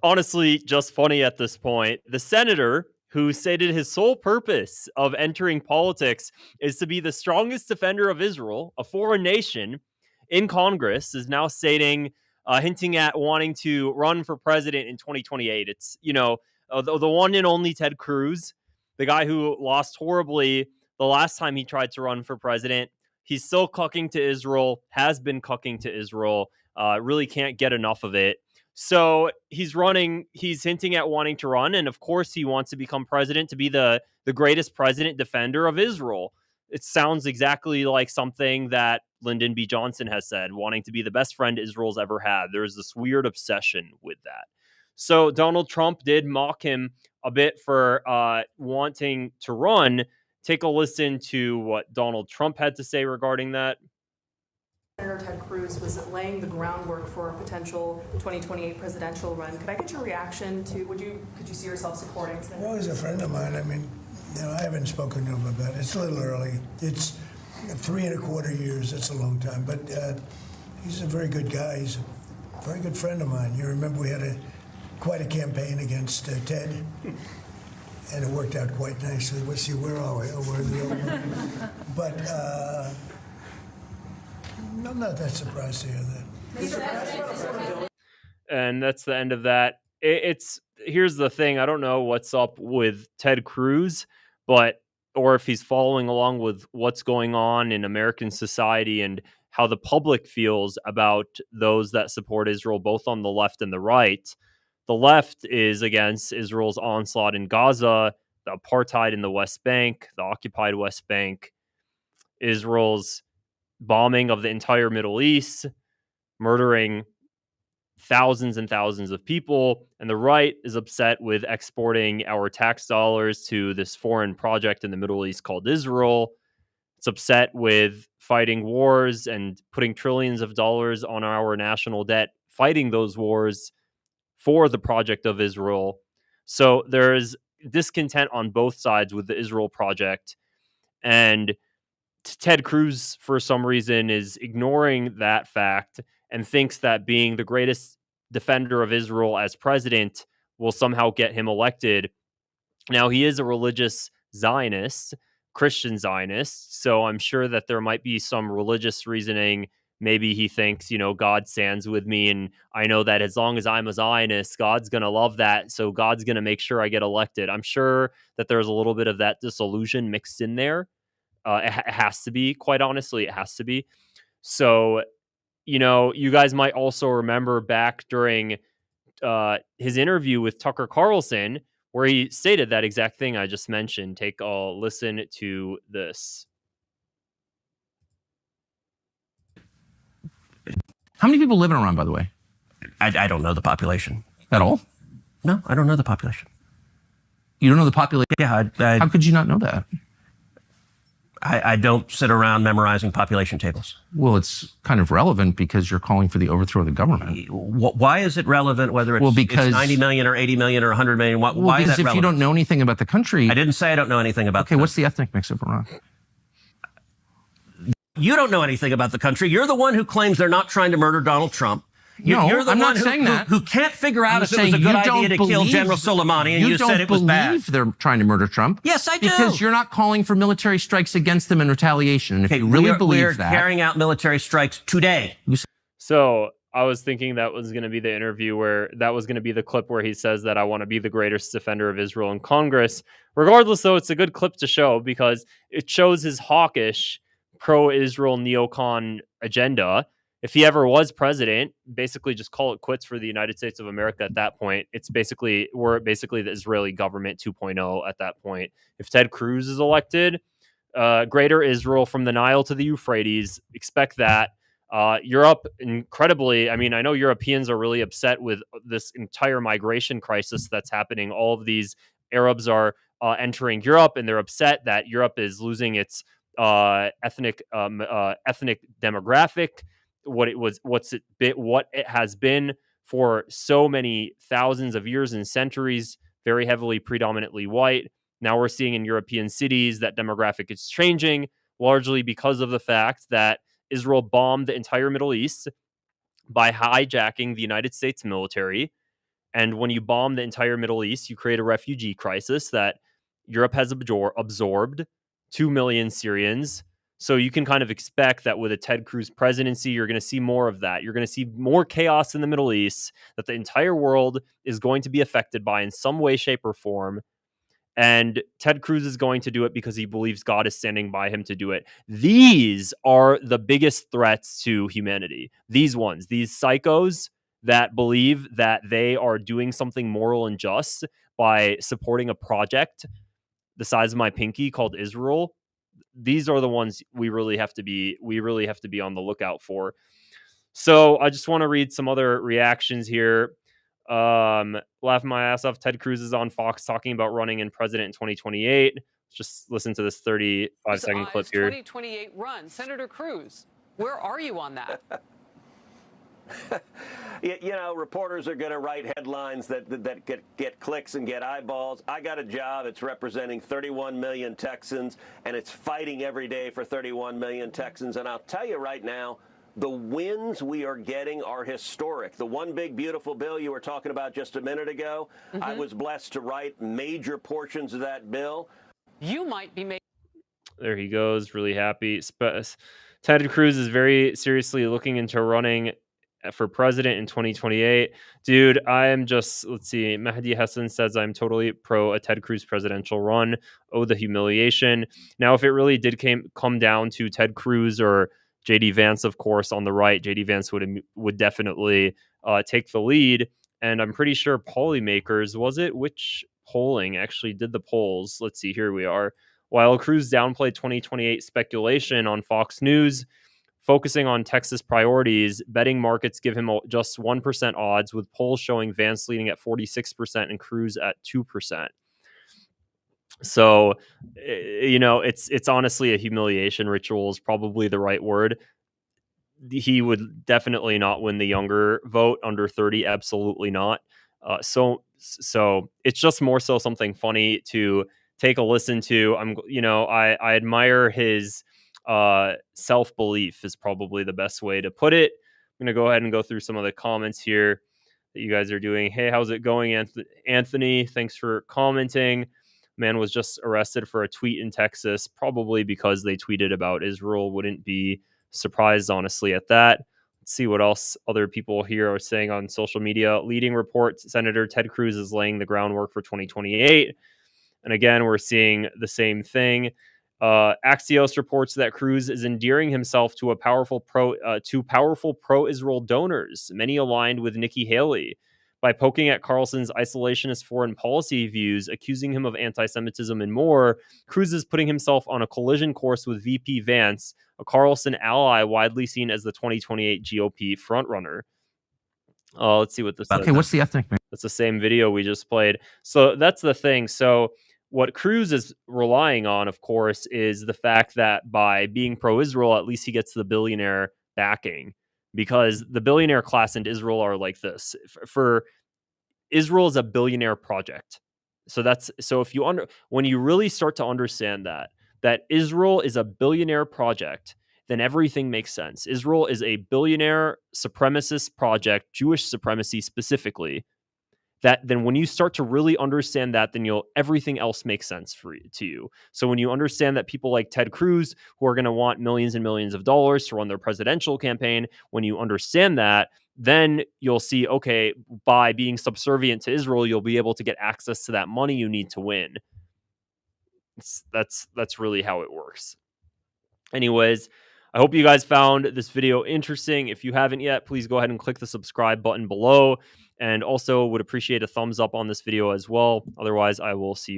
honestly just funny at this point. The senator who stated his sole purpose of entering politics is to be the strongest defender of Israel, a foreign nation, in Congress, is now stating, hinting at wanting to run for president in 2028. It's, the one and only Ted Cruz, the guy who lost horribly the last time he tried to run for president. He's still cucking to Israel, has been cucking to Israel, really can't get enough of it. So he's hinting at wanting to run. And of course, he wants to become president to be the greatest president defender of Israel. It sounds exactly like something that Lyndon B. Johnson has said, wanting to be the best friend Israel's ever had. There's this weird obsession with that. So Donald Trump did mock him a bit for wanting to run. Take a listen to what Donald Trump had to say regarding that. Senator Ted Cruz was laying the groundwork for a potential 2028 presidential run. Could I get your reaction to, could you see yourself supporting Senator? Well, he's a friend of mine. I mean, I haven't spoken to him about it. It's a little early. It's 3.25 years. That's a long time. But he's a very good guy. He's a very good friend of mine. You remember we had quite a campaign against Ted, and it worked out quite nicely. We'll see, where are we? Oh, we're in the old one. But I'm not that surprised to hear that. And that's the end of that. Here's the thing. I don't know what's up with Ted Cruz, or if he's following along with what's going on in American society and how the public feels about those that support Israel, both on the left and the right. The left is against Israel's onslaught in Gaza, the apartheid in the West Bank, the occupied West Bank, Israel's bombing of the entire Middle East, murdering thousands and thousands of people. And the right is upset with exporting our tax dollars to this foreign project in the Middle East called Israel. It's upset with fighting wars and putting trillions of dollars on our national debt, fighting those wars for the project of Israel. So there's discontent on both sides with the Israel project. And Ted Cruz, for some reason, is ignoring that fact and thinks that being the greatest defender of Israel as president will somehow get him elected. Now, he is a religious Zionist, Christian Zionist, so I'm sure that there might be some religious reasoning. Maybe he thinks, God stands with me, and I know that as long as I'm a Zionist, God's going to love that, so God's going to make sure I get elected. I'm sure that there's a little bit of that disillusion mixed in there. It has to be, quite honestly, it has to be. So, you guys might also remember back during his interview with Tucker Carlson, where he stated that exact thing I just mentioned. Take a listen to this. How many people live in Iran, by the way? I don't know the population. At all? No, I don't know the population. You don't know the population? Yeah. How could you not know that? I don't sit around memorizing population tables. Well, it's kind of relevant because you're calling for the overthrow of the government. Why is it relevant whether it's 90 million or 80 million or 100 million? Why is that relevant? Because if you don't know anything about the country... I didn't say I don't know anything about the country. What's the ethnic mix of Iran? You don't know anything about the country. You're the one who claims they're not trying to murder Donald Trump. You're the one who can't figure out if it was a good idea to kill General Soleimani, and you said it was bad. You don't believe they're trying to murder Trump. Yes, I do. Because you're not calling for military strikes against them in retaliation. And if you really believe that... We're carrying out military strikes today. So I was thinking that was going to be the interview where that was going to be the clip where he says that I want to be the greatest defender of Israel in Congress. Regardless, though, it's a good clip to show because it shows his hawkish pro-Israel neocon agenda. If he ever was president, basically just call it quits for the United States of America at that point. We're basically the Israeli government 2.0 at that point. If Ted Cruz is elected, greater Israel from the Nile to the Euphrates, expect that. Europe, incredibly, I know Europeans are really upset with this entire migration crisis that's happening. All of these Arabs are entering Europe, and they're upset that Europe is losing its ethnic demographic. What it has been for so many thousands of years and centuries, very heavily predominantly white. Now we're seeing in European cities that demographic is changing, largely because of the fact that Israel bombed the entire Middle East by hijacking the United States military And when you bomb the entire Middle East, you create a refugee crisis that Europe has absorbed 2 million Syrians. So you can kind of expect that with a Ted Cruz presidency, you're going to see more of that. You're going to see more chaos in the Middle East that the entire world is going to be affected by in some way, shape, or form. And Ted Cruz is going to do it because he believes God is standing by him to do it. These are the biggest threats to humanity. These ones, these psychos that believe that they are doing something moral and just by supporting a project the size of my pinky called Israel. These are the ones we really have to be on the lookout for. So I just want to read some other reactions here. Laughing my ass off. Ted Cruz is on Fox talking about running in president in 2028. Just listen to this 35-second clip here. 2028 run. Senator Cruz, where are you on that? You know, reporters are going to write headlines that get clicks and get eyeballs. I got a job. It's representing 31 million Texans, and it's fighting every day for 31 million Texans. And I'll tell you right now, the wins we are getting are historic. The one big, beautiful bill you were talking about just a minute ago, I was blessed to write major portions of that bill. You might be making. There he goes, really happy. Ted Cruz is very seriously looking into running for president in 2028. Dude, I am just, let's see, Mahdi Hassan says, I'm totally pro a Ted Cruz presidential run. Oh, the humiliation. Now, if it really did come down to Ted Cruz or J.D. Vance, of course, on the right, J.D. Vance would definitely take the lead. And I'm pretty sure Polymakers, was it? Which polling actually did the polls? Let's see, here we are. While Cruz downplayed 2028 speculation on Fox News, focusing on Texas priorities, betting markets give him just 1% odds, with polls showing Vance leading at 46% and Cruz at 2%. So, you know, it's honestly a humiliation ritual is probably the right word. He would definitely not win the younger vote under 30. Absolutely not. So it's just more so something funny to take a listen to. I admire his self-belief is probably the best way to put it. I'm going to go ahead and go through some of the comments here that you guys are doing. Hey, how's it going, Anthony? Thanks for commenting. Man was just arrested for a tweet in Texas, probably because they tweeted about Israel. Wouldn't be surprised, honestly, at that. Let's see what else other people here are saying on social media. Leading reports, Senator Ted Cruz is laying the groundwork for 2028. And again, we're seeing the same thing. Axios reports that Cruz is endearing himself to powerful pro-Israel donors, many aligned with Nikki Haley. By poking at Carlson's isolationist foreign policy views, accusing him of anti-Semitism and more, Cruz is putting himself on a collision course with VP Vance, a Carlson ally widely seen as the 2028 GOP frontrunner. Let's see what this is. Okay, what's the ethnic? That's the same video we just played. So that's the thing. So what Cruz is relying on, of course, is the fact that by being pro-Israel, at least he gets the billionaire backing. Because the billionaire class in Israel are like this. For Israel is a billionaire project. So if you when you really start to understand that Israel is a billionaire project, then everything makes sense. Israel is a billionaire supremacist project, Jewish supremacy specifically. Then when you start to really understand that, then everything else makes sense to you. So when you understand that people like Ted Cruz, who are going to want millions and millions of dollars to run their presidential campaign, when you understand that, then you'll see, okay, by being subservient to Israel, you'll be able to get access to that money you need to win. That's really how it works. Anyways, I hope you guys found this video interesting. If you haven't yet, please go ahead and click the subscribe button below. And also would appreciate a thumbs up on this video as well. Otherwise, I will see you.